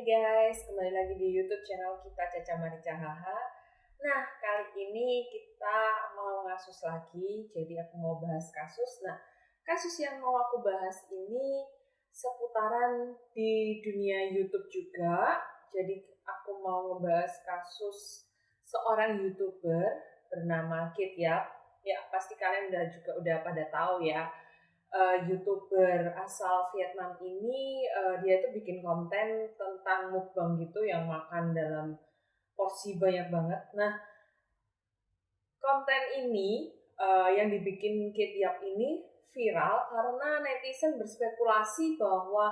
Hai guys, kembali lagi di YouTube channel kita Caca Marica Haha. Nah, kali ini kita mau ngasus lagi, jadi aku mau bahas kasus. Nah, kasus yang mau aku bahas ini seputaran di dunia YouTube juga. Jadi aku mau ngebahas kasus seorang YouTuber bernama Kit Yap. Ya, pasti kalian udah pada tahu ya. YouTuber asal Vietnam ini dia tuh bikin konten tentang mukbang gitu yang makan dalam porsi banyak banget. Nah, konten ini yang dibikin Kit Yap ini viral karena netizen berspekulasi bahwa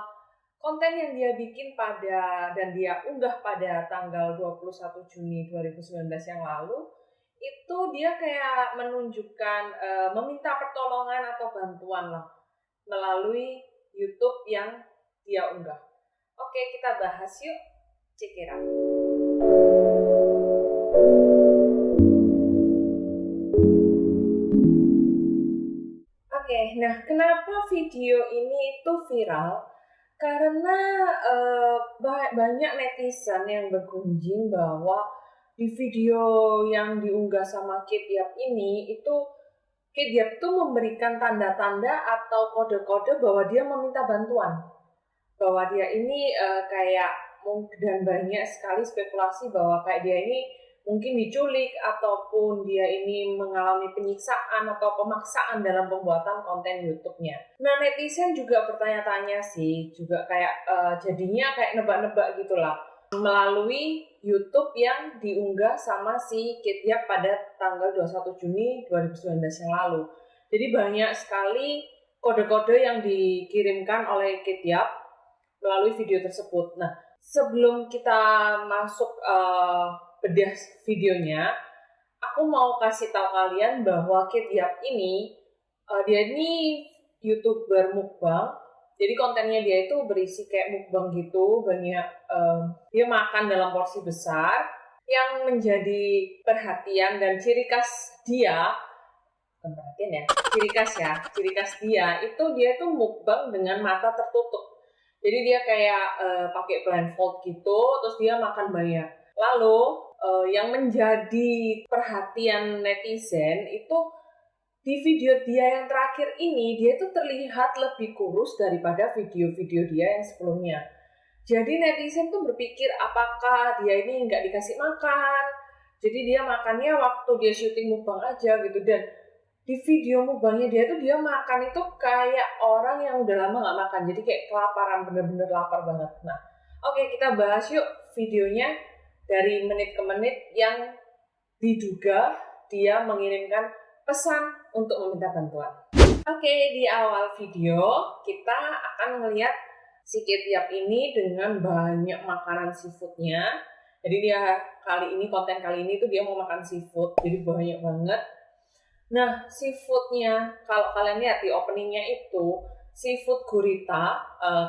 konten yang dia bikin dan dia unggah pada tanggal 21 Juni 2019 yang lalu itu dia kayak menunjukkan meminta pertolongan atau bantuan lah melalui YouTube yang dia unggah. Oke, kita bahas yuk. Check it out. Oke, nah kenapa video ini itu viral? Karena banyak netizen yang bergunjing bahwa di video yang diunggah sama Kit Yap ini itu Kit Yap itu memberikan tanda-tanda atau kode-kode bahwa dia meminta bantuan. Bahwa dia ini dan banyak sekali spekulasi bahwa kayak dia ini mungkin diculik ataupun dia ini mengalami penyiksaan atau pemaksaan dalam pembuatan konten YouTube-nya. Nah, netizen juga bertanya-tanya sih, juga jadinya kayak nebak-nebak gitulah melalui YouTube yang diunggah sama si Kit Yap pada tanggal 21 Juni 2019 yang lalu. Jadi banyak sekali kode-kode yang dikirimkan oleh Kit Yap melalui video tersebut. Nah, sebelum kita masuk bedah videonya, aku mau kasih tahu kalian bahwa Kit Yap ini dia ini YouTuber mukbang. Jadi kontennya dia itu berisi kayak mukbang gitu, banyak dia makan dalam porsi besar. Yang menjadi perhatian dan ciri khas dia, bukan perhatian ya, ciri khas dia itu mukbang dengan mata tertutup. Jadi dia kayak pakai blindfold gitu, terus dia makan banyak. Lalu yang menjadi perhatian netizen itu di video dia yang terakhir ini, dia itu terlihat lebih kurus daripada video-video dia yang sebelumnya. Jadi netizen tuh berpikir apakah dia ini nggak dikasih makan. Jadi dia makannya waktu dia syuting mukbang aja gitu. Dan di video mukbangnya dia makan itu kayak orang yang udah lama nggak makan. Jadi kayak kelaparan, bener-bener lapar banget. Nah, oke, kita bahas yuk videonya dari menit ke menit yang diduga dia mengirimkan pesan untuk meminta bantuan. Oke, di awal video kita akan melihat si Kit Yap ini dengan banyak makanan seafoodnya. Jadi konten kali ini tuh dia mau makan seafood, jadi banyak banget. Nah, seafoodnya kalau kalian lihat di openingnya itu seafood gurita,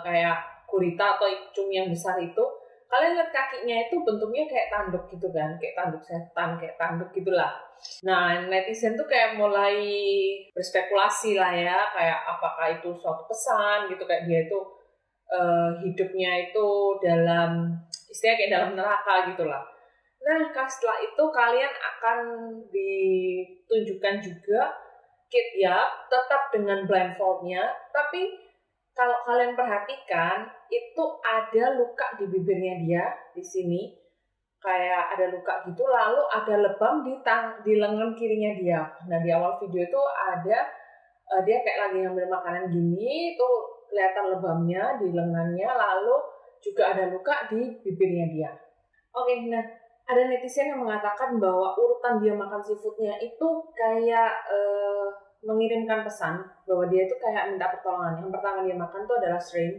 kayak gurita atau icung yang besar itu. Kalian lihat kakinya itu bentuknya kayak tanduk gitu kan, kayak tanduk setan, kayak tanduk gitulah. Nah, netizen tuh kayak mulai berspekulasi lah ya, kayak apakah itu suatu pesan gitu, kayak dia itu hidupnya itu istilahnya kayak dalam neraka gitulah. Nah, setelah itu kalian akan ditunjukkan juga Kit Yap tetap dengan blindfoldnya, tapi kalau kalian perhatikan itu ada luka di bibirnya dia di sini, kayak ada luka gitu, lalu ada lebam di lengan kirinya dia. Nah, di awal video itu ada dia kayak lagi ngambil makanan gini, itu kelihatan lebamnya di lengannya, lalu juga ada luka di bibirnya dia. Oke, nah ada netizen yang mengatakan bahwa urutan dia makan seafoodnya itu kayak mengirimkan pesan bahwa dia itu kayak minta pertolongan. Yang pertama dia makan itu adalah shrimp,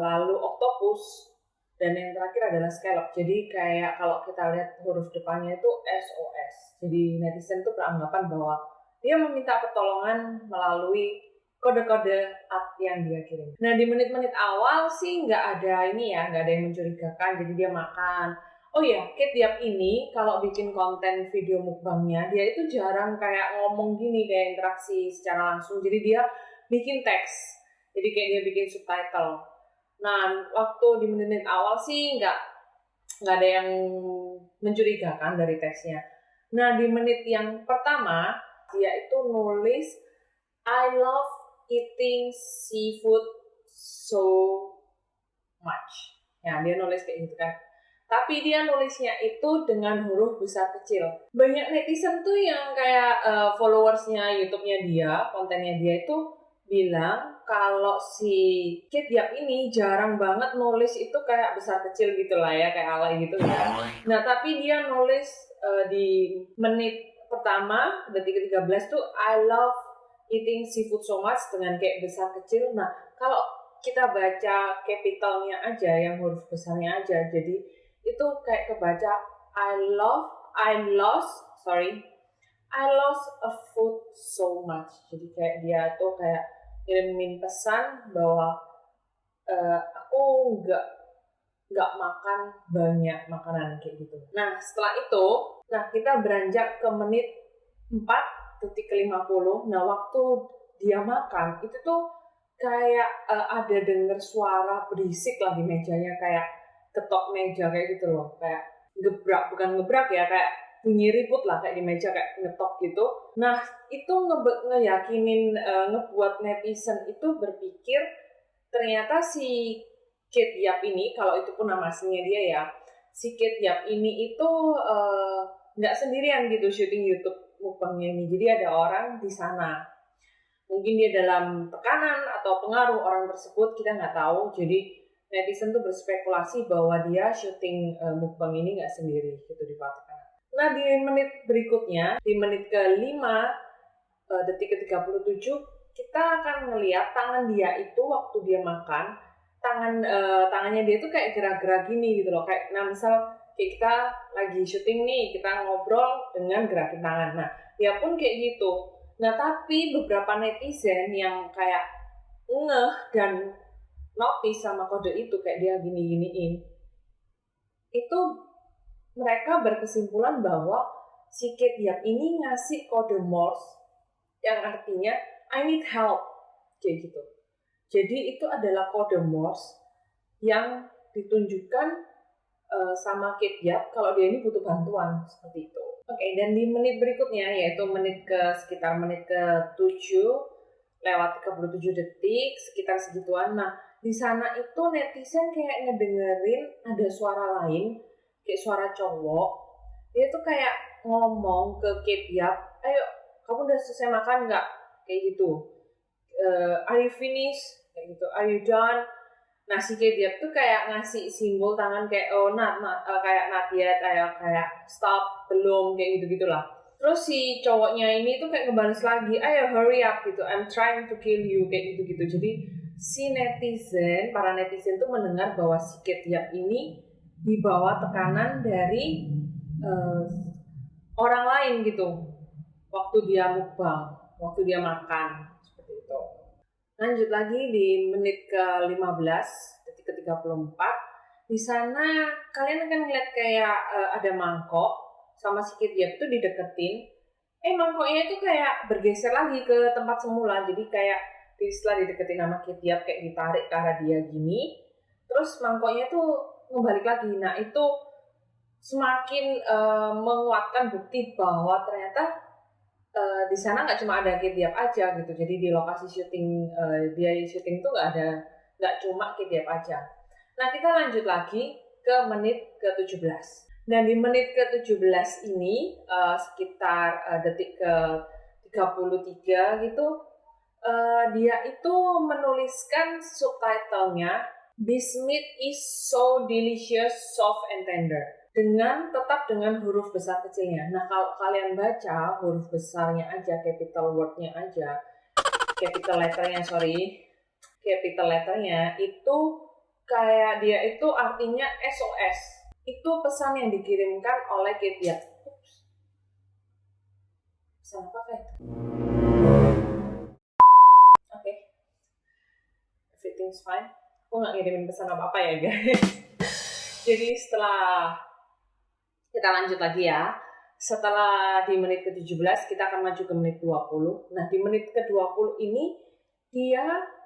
lalu octopus, dan yang terakhir adalah scallop. Jadi kayak kalau kita lihat huruf depannya itu SOS. Jadi netizen itu beranggapan bahwa dia meminta pertolongan melalui kode-kode app yang dia kirim. Nah, di menit-menit awal sih nggak ada yang mencurigakan. Jadi dia makan. Oh iya, Kit Yap ini kalau bikin konten video mukbangnya, dia itu jarang kayak ngomong gini, kayak interaksi secara langsung. Jadi dia bikin teks. Jadi kayak dia bikin subtitle. Nah, waktu di menit-menit awal sih nggak ada yang mencurigakan dari teksnya. Nah, di menit yang pertama dia itu nulis I love eating seafood so much. Ya, dia nulis kayak gitu kan. Tapi dia nulisnya itu dengan huruf besar kecil. Banyak netizen tuh yang kayak followersnya YouTube-nya dia, kontennya dia itu bilang kalau si Kid Yap ini jarang banget nulis itu kayak besar kecil gitu lah ya, kayak alay gitu ya. Nah, tapi dia nulis di menit pertama, detik ke-13 tuh I love eating seafood so much dengan kayak besar kecil. Nah, kalau kita baca capitalnya aja, yang huruf besarnya aja, jadi itu kayak kebaca I lost a food so much. Jadi kayak dia tuh kayak ngirimin pesan bahwa aku nggak makan banyak makanan kayak gitu. Nah, setelah itu, kita beranjak ke menit 4 detik ke-50. Nah, waktu dia makan itu tuh kayak ada denger suara berisik lah di mejanya, kayak ketok meja kayak gitu loh, kayak bukan ngebrak ya, kayak bunyi ribut lah kayak di meja, kayak ngetok gitu. Nah, itu ngeyakinin, ngebuat netizen itu berpikir ternyata si Kid Yap ini, kalau itu pun nama aslinya dia ya, si Kid Yap ini itu nggak sendirian gitu syuting YouTube mukbangnya ini. Jadi ada orang di sana. Mungkin dia dalam tekanan atau pengaruh orang tersebut, kita nggak tahu. Jadi netizen tuh berspekulasi bahwa dia syuting mukbang ini nggak sendiri gitu di Vatikan. Nah, di menit berikutnya, di menit ke-5 detik ke-37, kita akan ngelihat tangan dia itu waktu dia makan, tangannya dia tuh kayak gerak-gerak gini gitu loh, kayak misal kayak kita lagi syuting nih, kita ngobrol dengan gerakin tangan. Nah, dia pun kayak gitu. Nah, tapi beberapa netizen yang kayak ngeh dan notice sama kode itu, kayak dia gini-giniin, itu mereka berkesimpulan bahwa si Kid Yap ini ngasih kode Morse yang artinya I need help, kayak gitu. Jadi itu adalah kode Morse yang ditunjukkan sama Kid Yap kalau dia ini butuh bantuan, seperti itu. Oke, dan di menit berikutnya, yaitu sekitar menit ke-7 lewat 37 detik, sekitar segituan. Nah, di sana itu netizen kayak ngedengerin ada suara lain, kayak suara cowok. Dia tuh kayak ngomong ke Kid Yap, ayo, kamu udah selesai makan nggak? Kayak gitu. Are you finished? Kayak gitu. Are you done? Nah, si Kid Yap tuh kayak ngasih simbol tangan kayak kayak not yet, kayak stop, belum, kayak gitu-gitulah. Terus si cowoknya ini tuh kayak ngebales lagi, ayo hurry up gitu, I'm trying to kill you, kayak gitu-gitu. Jadi si para netizen tuh mendengar bahwa si Kid Yap ini dibawa tekanan dari orang lain gitu waktu dia mukbang, waktu dia makan, seperti itu. Lanjut lagi di menit ke-15 detik ke-34. Di sana kalian akan ngeliat kayak ada mangkok sama si Kid Yap itu dideketin. Mangkoknya itu kayak bergeser lagi ke tempat semula. Jadi kayak setelah dideketin sama Kid Yap kayak ditarik ke arah dia gini. Terus mangkoknya tuh ngebalik lagi. Nah, itu semakin menguatkan bukti bahwa ternyata di sana nggak cuma ada Kid Yap aja gitu. Jadi di lokasi syuting dia syuting tuh nggak cuma Kid Yap aja. Nah, kita lanjut lagi ke menit ke-17. Dan di menit ke-17 ini sekitar detik ke-33 gitu, dia itu menuliskan subtitlenya "This meat is so delicious, soft and tender", tetap dengan huruf besar kecilnya. Nah, kalau kalian baca huruf besarnya aja, capital letternya itu kayak dia itu artinya SOS. Itu pesan yang dikirimkan oleh Kid Yap. Pesan apa kayak itu? Oke. Everything's fine. Aku nggak ngirimin pesan apa-apa ya, guys. Jadi setelah kita lanjut lagi ya. Setelah di menit ke-17 kita akan maju ke menit 20. Nah, di menit ke-20 ini dia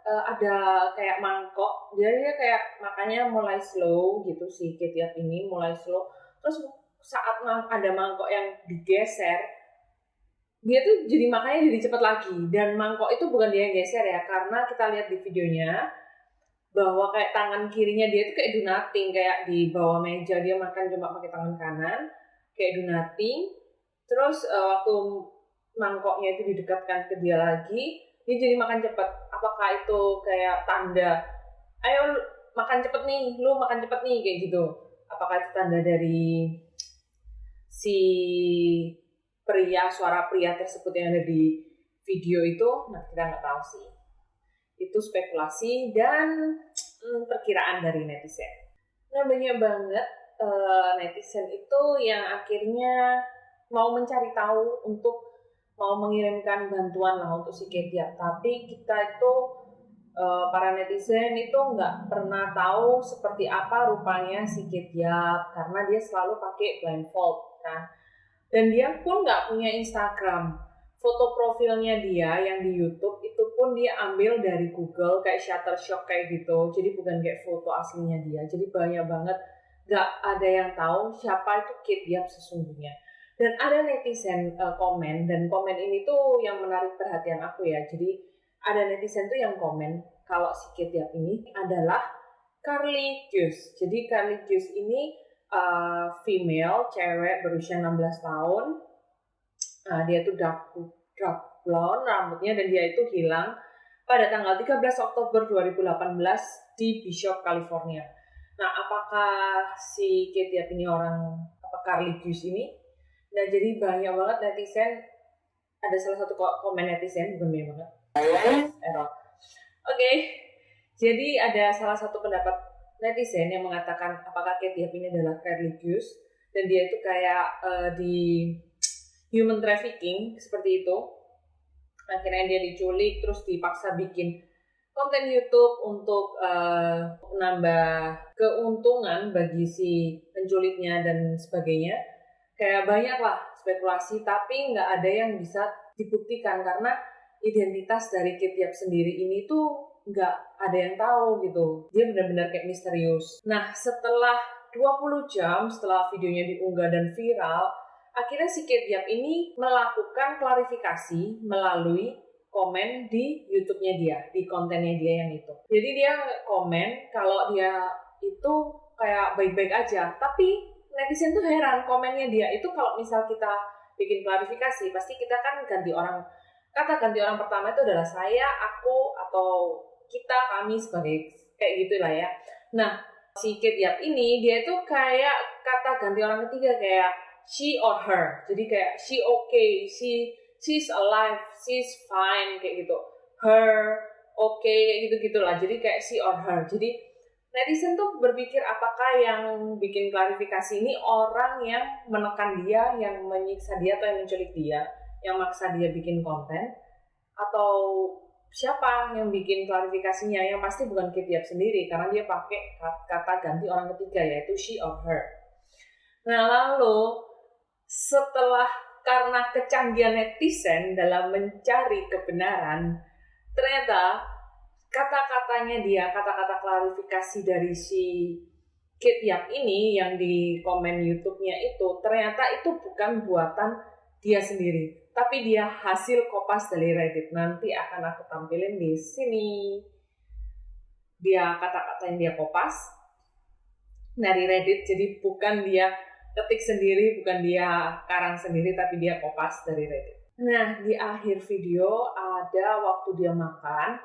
ada kayak mangkok, dia kayak makannya mulai slow gitu si Ketiak ini, mulai slow. Terus saat ada mangkok yang digeser, dia tuh jadi makannya jadi cepet lagi. Dan mangkok itu bukan dia yang geser ya, karena kita lihat di videonya bahwa kayak tangan kirinya dia itu kayak do nothing, kayak di bawah meja dia makan cuma pakai tangan kanan, kayak do nothing. Terus waktu mangkoknya itu didekatkan ke dia lagi, dia jadi makan cepet. Apakah itu kayak tanda, ayo makan cepet nih, lu makan cepet nih, kayak gitu? Apakah itu tanda dari si suara pria tersebut yang ada di video itu? Nah, kita nggak tahu sih. Itu spekulasi dan perkiraan dari netizen. Nah, banyak banget netizen itu yang akhirnya mau mencari tahu untuk mau mengirimkan bantuan lah untuk si Ketiak. Tapi kita itu para netizen itu nggak pernah tahu seperti apa rupanya si Ketiak karena dia selalu pakai blindfold kan. Dan dia pun nggak punya Instagram. Foto profilnya dia yang di YouTube itu pun dia ambil dari Google kayak Shutterstock kayak gitu. Jadi bukan kayak foto aslinya dia. Jadi banyak banget nggak ada yang tahu siapa itu Ketiak sesungguhnya. Dan ada netizen komen, dan komen ini tuh yang menarik perhatian aku ya. Jadi ada netizen tuh yang komen kalau si Ketiak ini adalah Carly Jus. Jadi Carly Jus ini female, cewek berusia 16 tahun. Dia tuh dark blonde rambutnya, dan dia itu hilang pada tanggal 13 Oktober 2018 di Bishop, California. Nah, apakah si Ketiak ini Carly Jus ini? Nah, jadi banyak banget netizen, ada salah satu komen netizen, bukan banyak banget, error. Oke, jadi ada salah satu pendapat netizen yang mengatakan apakah Ketiak ini adalah Carly Jus, dan dia itu kayak di human trafficking, seperti itu. Akhirnya dia diculik, terus dipaksa bikin konten YouTube untuk menambah keuntungan bagi si penculiknya dan sebagainya. Kayak banyak lah spekulasi, tapi nggak ada yang bisa dibuktikan karena identitas dari Ketiak sendiri ini tuh nggak ada yang tahu gitu. Dia benar-benar kayak misterius. Nah, setelah 20 jam setelah videonya diunggah dan viral, akhirnya si Ketiak ini melakukan klarifikasi melalui komen di YouTube-nya dia, di kontennya dia yang itu. Jadi dia komen kalau dia itu kayak baik-baik aja, tapi netizen tuh heran komennya dia itu. Kalau misal kita bikin klarifikasi, pasti kita kan ganti orang, kata ganti orang pertama itu adalah saya, aku, atau kita, kami, sebagai kayak gitulah ya. Nah, si Ketiak ini dia itu kayak kata ganti orang ketiga, kayak she or her. Jadi kayak she okay, she's alive, she's fine, kayak gitu. Her okay, kayak gitu-gitulah. Jadi kayak she or her. Jadi netizen tuh berpikir apakah yang bikin klarifikasi ini orang yang menekan dia, yang menyiksa dia, atau yang menculik dia, yang maksa dia bikin konten, atau siapa yang bikin klarifikasinya. Yang pasti bukan Ketiak sendiri karena dia pakai kata ganti orang ketiga, yaitu she or her. Nah, lalu setelah karena kecanggihan netizen dalam mencari kebenaran, ternyata kata-katanya dia, kata-kata klarifikasi dari si Ketiak ini yang di komen YouTube-nya itu, ternyata itu bukan buatan dia sendiri, tapi dia hasil kopas dari Reddit. Nanti akan aku tampilin di sini. Dia kata-kata yang dia kopas dari Reddit, jadi bukan dia ketik sendiri, bukan dia karang sendiri, tapi dia kopas dari Reddit. Nah, di akhir video ada waktu dia makan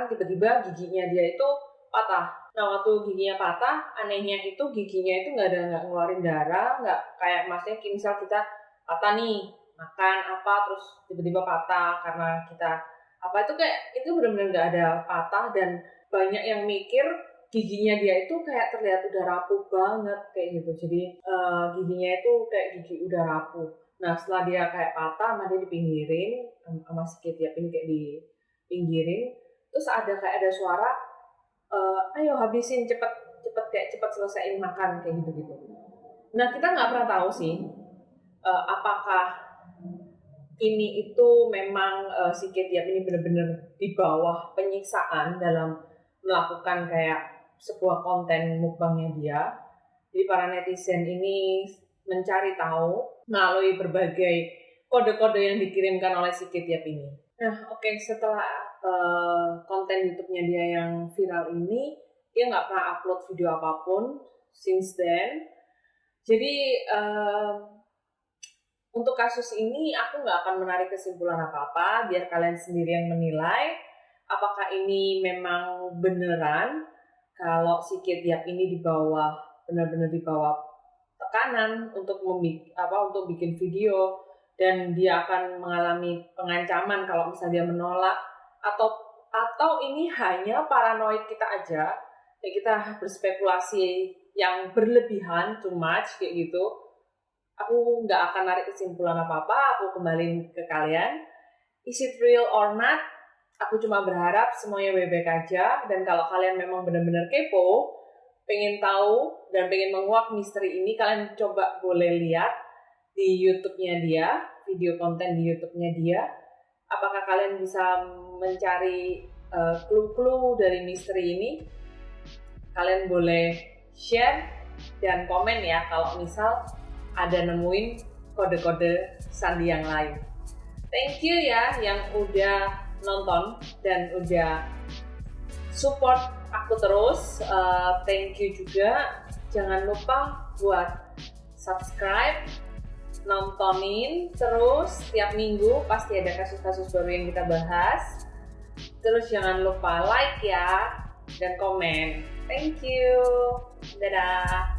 tiba-tiba giginya dia itu patah. Nah, waktu giginya patah, anehnya itu giginya itu nggak ngeluarin darah, nggak kayak maksudnya misal kita patah nih, makan apa terus tiba-tiba patah karena kita apa, itu kayak itu benar-benar nggak ada patah. Dan banyak yang mikir giginya dia itu kayak terlihat udah rapuh banget kayak gitu. Jadi giginya itu kayak gigi udah rapuh. Nah, setelah dia kayak patah, sama dia dipinggirin, sama si Ketiak ini kayak dipinggirin, terus ada suara, ayo habisin cepet selesaiin makan kayak gitu. Nah, kita nggak pernah tahu sih apakah ini itu memang si Ketiap ini benar-benar di bawah penyiksaan dalam melakukan kayak sebuah konten mukbangnya dia. Jadi para netizen ini mencari tahu melalui berbagai kode-kode yang dikirimkan oleh si Ketiap ini. Nah, oke, setelah konten YouTube-nya dia yang viral ini, dia nggak pernah upload video apapun since then. Jadi untuk kasus ini aku nggak akan menarik kesimpulan apa-apa, biar kalian sendiri yang menilai apakah ini memang beneran kalau si Ketiap ini benar-benar di bawah tekanan untuk untuk bikin video, dan dia akan mengalami pengancaman kalau misalnya dia menolak, atau ini hanya paranoid kita aja, kayak kita berspekulasi yang berlebihan, too much kayak gitu. Aku nggak akan narik kesimpulan apa-apa, aku kembaliin ke kalian. Is it real or not? Aku cuma berharap semuanya baik-baik aja, dan kalau kalian memang benar-benar kepo, pengen tahu dan pengen menguak misteri ini, kalian coba boleh lihat di YouTube-nya dia, video konten di YouTube-nya dia. Apakah kalian bisa mencari clue-clue dari misteri ini? Kalian boleh share dan komen ya kalau misal ada nemuin kode-kode sandi yang lain. Thank you ya yang udah nonton dan udah support aku terus. Thank you juga. Jangan lupa buat subscribe, nontonin terus tiap minggu, pasti ada kasus-kasus baru yang kita bahas. Terus jangan lupa like ya dan komen. Thank you. Dadah.